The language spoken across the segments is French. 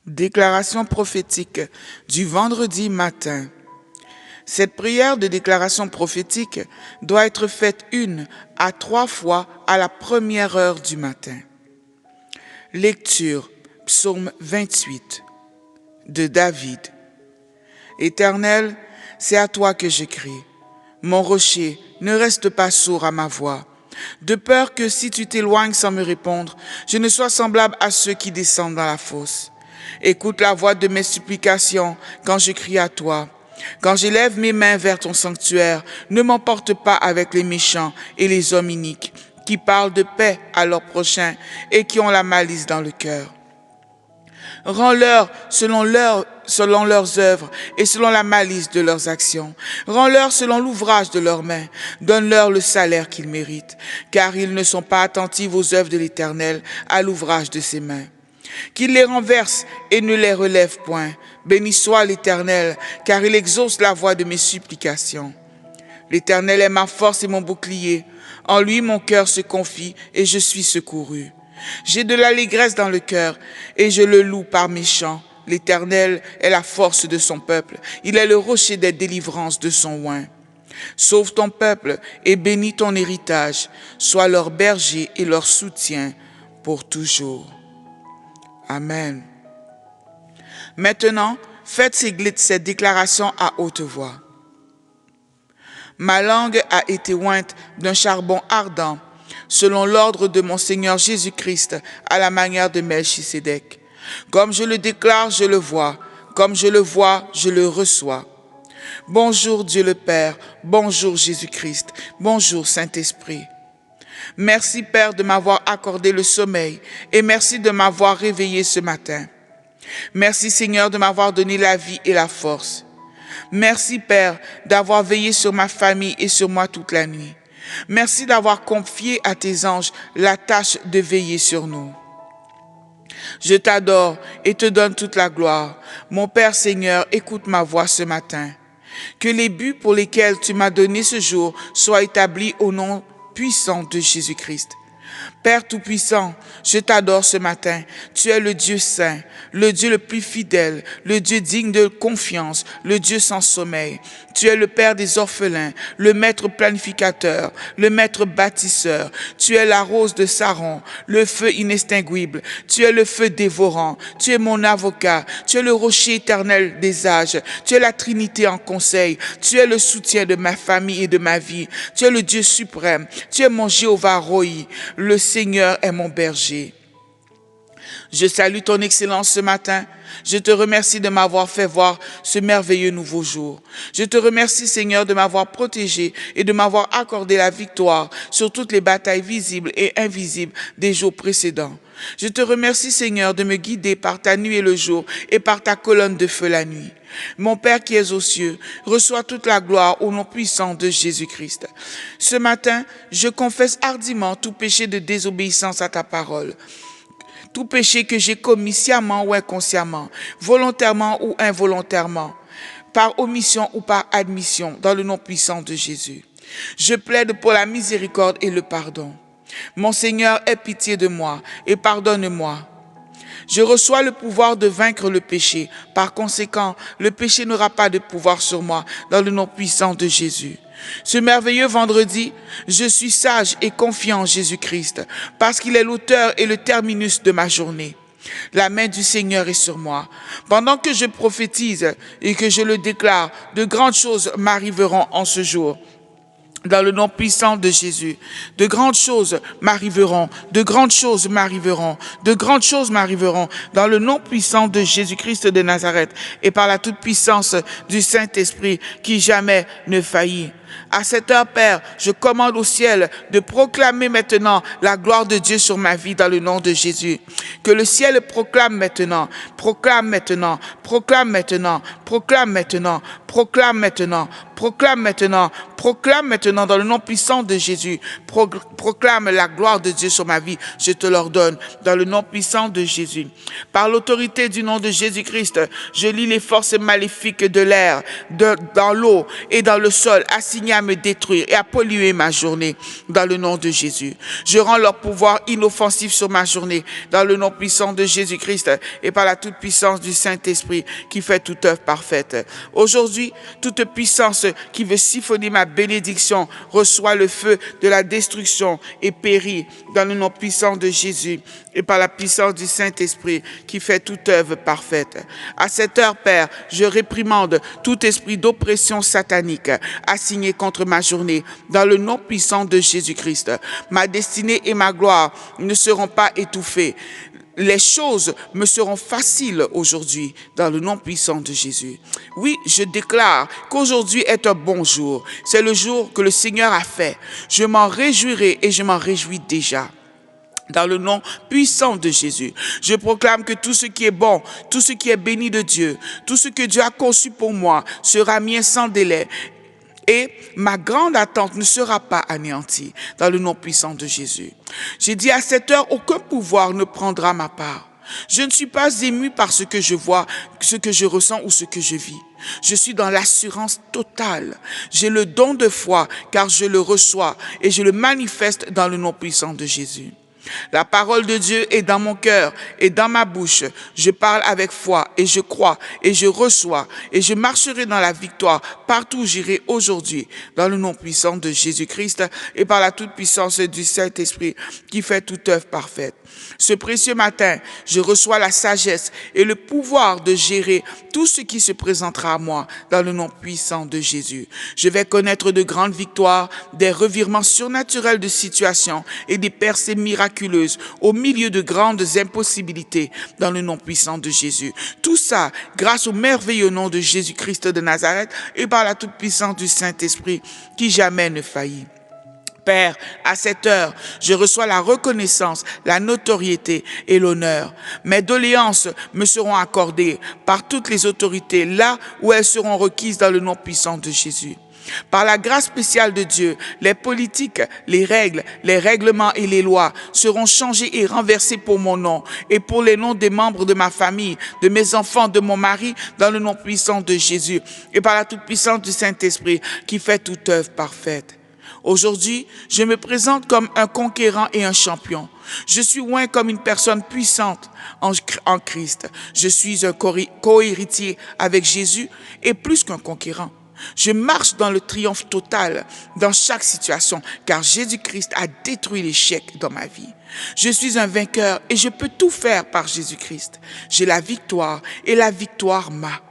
Déclaration prophétique du vendredi matin. Cette prière de déclaration prophétique doit être faite 1 à 3 fois à la première heure du matin. Lecture, psaume 28 de David. Éternel, c'est à toi que je crie. Mon rocher, ne reste pas sourd à ma voix. De peur que si tu t'éloignes sans me répondre, je ne sois semblable à ceux qui descendent dans la fosse. Écoute la voix de mes supplications quand je crie à toi. Quand j'élève mes mains vers ton sanctuaire, ne m'emporte pas avec les méchants et les hommes iniques, qui parlent de paix à leurs prochains et qui ont la malice dans le cœur. Rends-leur selon leurs œuvres et selon la malice de leurs actions. Rends-leur selon l'ouvrage de leurs mains. Donne-leur le salaire qu'ils méritent, car ils ne sont pas attentifs aux œuvres de l'Éternel, à l'ouvrage de ses mains. Qu'il les renverse et ne les relève point. Béni soit l'Éternel, car il exauce la voix de mes supplications. L'Éternel est ma force et mon bouclier. En lui mon cœur se confie et je suis secouru. J'ai de l'allégresse dans le cœur et je le loue par mes chants. L'Éternel est la force de son peuple. Il est le rocher des délivrances de son oint. Sauve ton peuple et bénis ton héritage. Sois leur berger et leur soutien pour toujours. Amen. Maintenant, faites cette déclaration à haute voix. Ma langue a été ointe d'un charbon ardent, selon l'ordre de mon Seigneur Jésus-Christ, à la manière de Melchisédek. Comme je le déclare, je le vois. Comme je le vois, je le reçois. Bonjour Dieu le Père, bonjour Jésus-Christ, bonjour Saint-Esprit. Merci Père de m'avoir accordé le sommeil et merci de m'avoir réveillé ce matin. Merci Seigneur de m'avoir donné la vie et la force. Merci Père d'avoir veillé sur ma famille et sur moi toute la nuit. Merci d'avoir confié à tes anges la tâche de veiller sur nous. Je t'adore et te donne toute la gloire. Mon Père Seigneur, écoute ma voix ce matin. Que les buts pour lesquels tu m'as donné ce jour soient établis au nom puissant de Jésus-Christ. Père Tout-Puissant, je t'adore ce matin. Tu es le Dieu saint, le Dieu le plus fidèle, le Dieu digne de confiance, le Dieu sans sommeil. Tu es le Père des orphelins, le Maître planificateur, le Maître bâtisseur. Tu es la rose de Saron, le feu inextinguible. Tu es le feu dévorant. Tu es mon avocat. Tu es le rocher éternel des âges. Tu es la Trinité en conseil. Tu es le soutien de ma famille et de ma vie. Tu es le Dieu suprême. Tu es mon Jéhovah Roi. Le Seigneur est mon berger. Je salue ton excellence ce matin. Je te remercie de m'avoir fait voir ce merveilleux nouveau jour. Je te remercie, Seigneur, de m'avoir protégé et de m'avoir accordé la victoire sur toutes les batailles visibles et invisibles des jours précédents. Je te remercie, Seigneur, de me guider par ta nuit et le jour et par ta colonne de feu la nuit. Mon Père qui es aux cieux, reçois toute la gloire au nom puissant de Jésus-Christ. Ce matin, je confesse hardiment tout péché de désobéissance à ta parole. Tout péché que j'ai commis sciemment ou inconsciemment, volontairement ou involontairement, par omission ou par admission, dans le nom puissant de Jésus. Je plaide pour la miséricorde et le pardon. Mon Seigneur, aie pitié de moi et pardonne-moi. Je reçois le pouvoir de vaincre le péché. Par conséquent, le péché n'aura pas de pouvoir sur moi, dans le nom puissant de Jésus. Ce merveilleux vendredi, je suis sage et confiant en Jésus-Christ, parce qu'il est l'auteur et le terminus de ma journée. La main du Seigneur est sur moi. Pendant que je prophétise et que je le déclare, de grandes choses m'arriveront en ce jour. Dans le nom puissant de Jésus, de grandes choses m'arriveront, de grandes choses m'arriveront, de grandes choses m'arriveront, dans le nom puissant de Jésus-Christ de Nazareth et par la toute-puissance du Saint-Esprit qui jamais ne faillit. À cette heure, Père, je commande au ciel de proclamer maintenant la gloire de Dieu sur ma vie dans le nom de Jésus. Que le ciel proclame maintenant, proclame maintenant, proclame maintenant, proclame maintenant, proclame maintenant, proclame maintenant, proclame maintenant dans le nom puissant de Jésus. Proclame la gloire de Dieu sur ma vie. Je te l'ordonne dans le nom puissant de Jésus. Par l'autorité du nom de Jésus-Christ, je lis les forces maléfiques de l'air, dans l'eau et dans le sol, assignées assignés à me détruire et à polluer ma journée dans le nom de Jésus. Je rends leur pouvoir inoffensif sur ma journée dans le nom puissant de Jésus-Christ et par la toute puissance du Saint-Esprit qui fait toute œuvre parfaite. Aujourd'hui, toute puissance qui veut siphonner ma bénédiction reçoit le feu de la destruction et périt dans le nom puissant de Jésus et par la puissance du Saint-Esprit qui fait toute œuvre parfaite. À cette heure, Père, je réprimande tout esprit d'oppression satanique assigné contre ma journée dans le nom puissant de Jésus-Christ. Ma destinée et ma gloire ne seront pas étouffées. Les choses me seront faciles aujourd'hui dans le nom puissant de Jésus. Oui, je déclare qu'aujourd'hui est un bon jour. C'est le jour que le Seigneur a fait. Je m'en réjouirai et je m'en réjouis déjà. Dans le nom puissant de Jésus, je proclame que tout ce qui est bon, tout ce qui est béni de Dieu, tout ce que Dieu a conçu pour moi sera mien sans délai. Et ma grande attente ne sera pas anéantie dans le nom puissant de Jésus. J'ai dit à cette heure, aucun pouvoir ne prendra ma part. Je ne suis pas ému par ce que je vois, ce que je ressens ou ce que je vis. Je suis dans l'assurance totale. J'ai le don de foi car je le reçois et je le manifeste dans le nom puissant de Jésus. La parole de Dieu est dans mon cœur et dans ma bouche. Je parle avec foi et je crois et je reçois et je marcherai dans la victoire partout où j'irai aujourd'hui dans le nom puissant de Jésus-Christ et par la toute puissance du Saint-Esprit qui fait toute œuvre parfaite. Ce précieux matin, je reçois la sagesse et le pouvoir de gérer tout ce qui se présentera à moi dans le nom puissant de Jésus. Je vais connaître de grandes victoires, des revirements surnaturels de situations et des percées miraculeuses au milieu de grandes impossibilités dans le nom puissant de Jésus. Tout ça grâce au merveilleux nom de Jésus-Christ de Nazareth et par la toute puissance du Saint-Esprit qui jamais ne faillit. Père, à cette heure, je reçois la reconnaissance, la notoriété et l'honneur. Mes doléances me seront accordées par toutes les autorités là où elles seront requises dans le nom puissant de Jésus. Par la grâce spéciale de Dieu, les politiques, les règles, les règlements et les lois seront changés et renversés pour mon nom et pour les noms des membres de ma famille, de mes enfants, de mon mari, dans le nom puissant de Jésus et par la toute puissance du Saint-Esprit qui fait toute œuvre parfaite. Aujourd'hui, je me présente comme un conquérant et un champion. Je suis loin comme une personne puissante en Christ. Je suis un co-héritier avec Jésus et plus qu'un conquérant. Je marche dans le triomphe total dans chaque situation car Jésus-Christ a détruit l'échec dans ma vie. Je suis un vainqueur et je peux tout faire par Jésus-Christ. J'ai la victoire et la victoire m'a.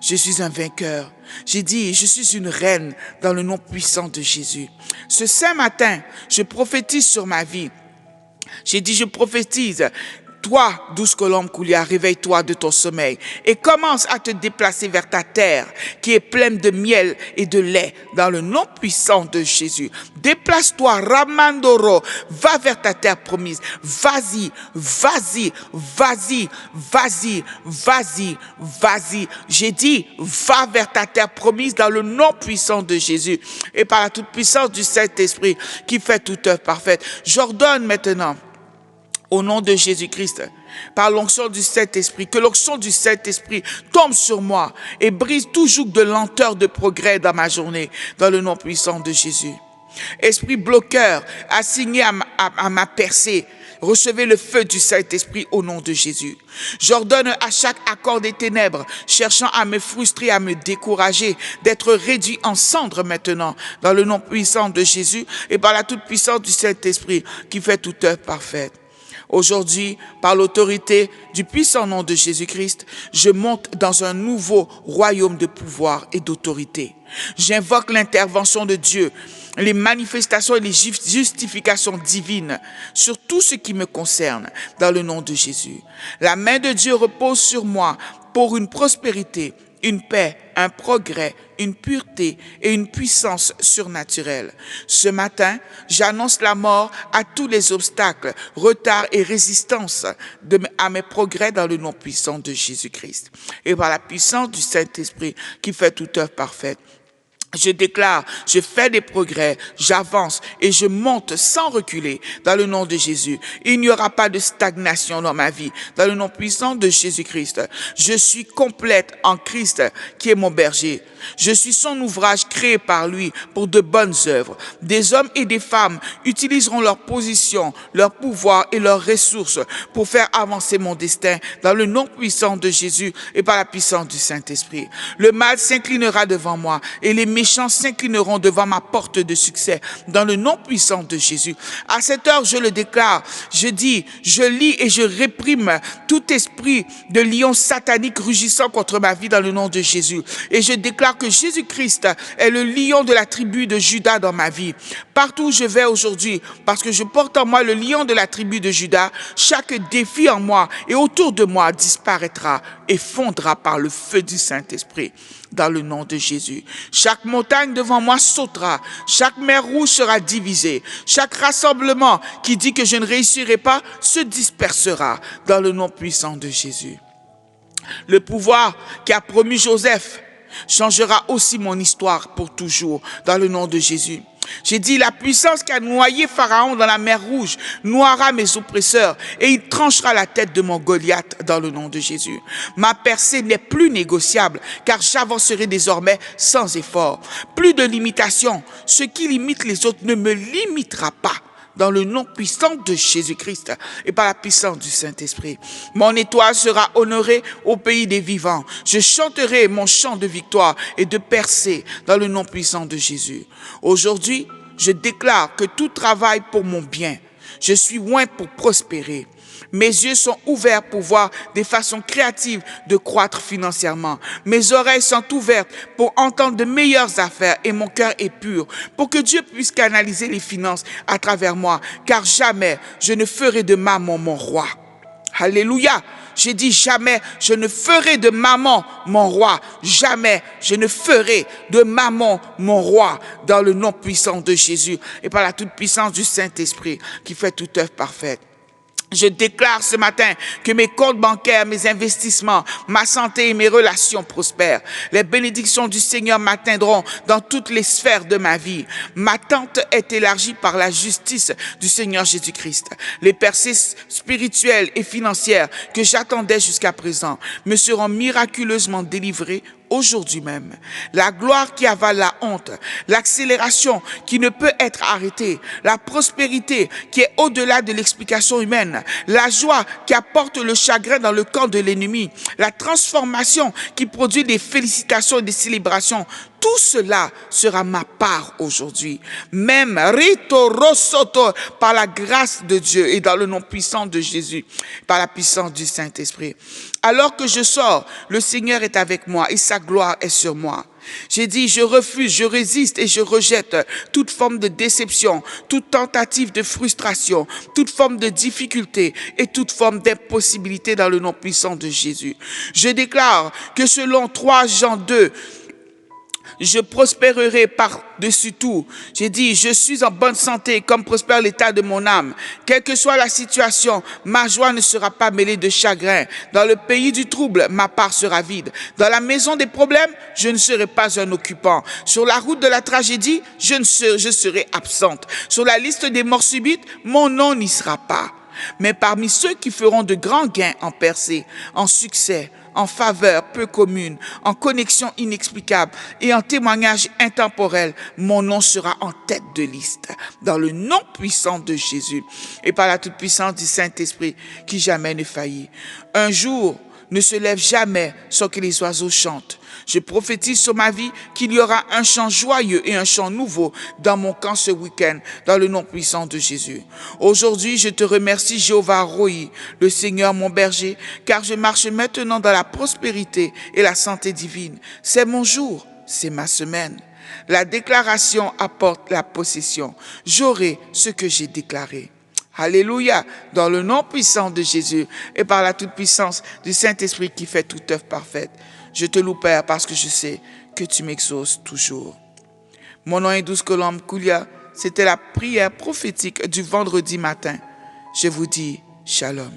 Je suis un vainqueur. J'ai dit, je suis une reine dans le nom puissant de Jésus. Ce saint matin, je prophétise sur ma vie. J'ai dit, je prophétise. Toi, douce colombe Koulia, réveille-toi de ton sommeil et commence à te déplacer vers ta terre qui est pleine de miel et de lait dans le nom puissant de Jésus. Déplace-toi, Ramandoro, va vers ta terre promise. Vas-y, vas-y, vas-y, vas-y, vas-y, vas-y. J'ai dit, va vers ta terre promise dans le nom puissant de Jésus et par la toute puissance du Saint-Esprit qui fait toute œuvre parfaite. J'ordonne maintenant, au nom de Jésus-Christ, par l'onction du Saint-Esprit, que l'onction du Saint-Esprit tombe sur moi et brise tout joug de lenteur de progrès dans ma journée, dans le nom puissant de Jésus. Esprit bloqueur, assigné à ma percée, recevez le feu du Saint-Esprit au nom de Jésus. J'ordonne à chaque accord des ténèbres, cherchant à me frustrer, à me décourager, d'être réduit en cendres maintenant, dans le nom puissant de Jésus et par la toute puissance du Saint-Esprit qui fait toute œuvre parfaite. Aujourd'hui, par l'autorité du puissant nom de Jésus-Christ, je monte dans un nouveau royaume de pouvoir et d'autorité. J'invoque l'intervention de Dieu, les manifestations et les justifications divines sur tout ce qui me concerne dans le nom de Jésus. La main de Dieu repose sur moi pour une prospérité, une paix, un progrès, une pureté et une puissance surnaturelle. Ce matin, j'annonce la mort à tous les obstacles, retards et résistances à mes progrès dans le nom puissant de Jésus-Christ. Et par la puissance du Saint-Esprit qui fait toute œuvre parfaite, Je déclare, je fais des progrès, j'avance et je monte sans reculer dans le nom de Jésus. Il n'y aura pas de stagnation dans ma vie, dans le nom puissant de Jésus-Christ. Je suis complète en Christ qui est mon berger. Je suis son ouvrage créé par lui pour de bonnes œuvres. Des hommes et des femmes utiliseront leur position, leur pouvoir et leurs ressources pour faire avancer mon destin dans le nom puissant de Jésus et par la puissance du Saint-Esprit. Le mal s'inclinera devant moi et les méchants s'inclineront devant ma porte de succès dans le nom puissant de Jésus. À cette heure, je le déclare, je dis, je lis et je réprime tout esprit de lion satanique rugissant contre ma vie dans le nom de Jésus. Et je déclare que Jésus-Christ est le lion de la tribu de Juda dans ma vie. Partout où je vais aujourd'hui, parce que je porte en moi le lion de la tribu de Juda, chaque défi en moi et autour de moi disparaîtra et fondra par le feu du Saint-Esprit. Dans le nom de Jésus. Chaque montagne devant moi sautera. Chaque mer rouge sera divisée. Chaque rassemblement qui dit que je ne réussirai pas se dispersera dans le nom puissant de Jésus. Le pouvoir qui a promis Joseph changera aussi mon histoire pour toujours dans le nom de Jésus. J'ai dit, la puissance qui a noyé Pharaon dans la mer Rouge noiera mes oppresseurs et il tranchera la tête de mon Goliath dans le nom de Jésus. Ma percée n'est plus négociable car j'avancerai désormais sans effort. Plus de limitation. Ce qui limite les autres ne me limitera pas. Dans le nom puissant de Jésus-Christ et par la puissance du Saint-Esprit. Mon étoile sera honorée au pays des vivants. Je chanterai mon chant de victoire et de percée dans le nom puissant de Jésus. Aujourd'hui, je déclare que tout travaille pour mon bien. Je suis loin pour prospérer. Mes yeux sont ouverts pour voir des façons créatives de croître financièrement. Mes oreilles sont ouvertes pour entendre de meilleures affaires et mon cœur est pur pour que Dieu puisse canaliser les finances à travers moi, car jamais je ne ferai de maman mon roi. Alléluia! J'ai dit jamais je ne ferai de maman mon roi. Jamais je ne ferai de maman mon roi dans le nom puissant de Jésus et par la toute puissance du Saint-Esprit qui fait toute œuvre parfaite. Je déclare ce matin que mes comptes bancaires, mes investissements, ma santé et mes relations prospèrent. Les bénédictions du Seigneur m'atteindront dans toutes les sphères de ma vie. Ma tente est élargie par la justice du Seigneur Jésus-Christ. Les percées spirituelles et financières que j'attendais jusqu'à présent me seront miraculeusement délivrées aujourd'hui même. La gloire qui avale la honte, l'accélération qui ne peut être arrêtée, la prospérité qui est au-delà de l'explication humaine, la joie qui apporte le chagrin dans le camp de l'ennemi, la transformation qui produit des félicitations et des célébrations, tout cela sera ma part aujourd'hui. Même Rito Rosoto, par la grâce de Dieu et dans le nom puissant de Jésus, par la puissance du Saint-Esprit. Alors que je sors, le Seigneur est avec moi et sa gloire est sur moi. J'ai dit, je refuse, je résiste et je rejette toute forme de déception, toute tentative de frustration, toute forme de difficulté et toute forme d'impossibilité dans le nom puissant de Jésus. Je déclare que selon 3 Jean 2, je prospérerai par-dessus tout. J'ai dit, je suis en bonne santé comme prospère l'état de mon âme. Quelle que soit la situation, ma joie ne sera pas mêlée de chagrin. Dans le pays du trouble, ma part sera vide. Dans la maison des problèmes, je ne serai pas un occupant. Sur la route de la tragédie, je serai absente. Sur la liste des morts subites, mon nom n'y sera pas. Mais parmi ceux qui feront de grands gains en percée, en succès, en faveur peu commune, en connexion inexplicable et en témoignage intemporel, mon nom sera en tête de liste, dans le nom puissant de Jésus et par la toute puissance du Saint-Esprit qui jamais ne faillit. Un jour ne se lève jamais sans que les oiseaux chantent. Je prophétise sur ma vie qu'il y aura un chant joyeux et un chant nouveau dans mon camp ce week-end, dans le nom puissant de Jésus. Aujourd'hui, je te remercie, Jéhovah Roi, le Seigneur mon berger, car je marche maintenant dans la prospérité et la santé divine. C'est mon jour, c'est ma semaine. La déclaration apporte la possession. J'aurai ce que j'ai déclaré. Alléluia, dans le nom puissant de Jésus et par la toute puissance du Saint-Esprit qui fait toute œuvre parfaite. Je te loue, Père, parce que je sais que tu m'exauces toujours. Mon nom est Douce Colombe Koulia. C'était la prière prophétique du vendredi matin. Je vous dis Shalom.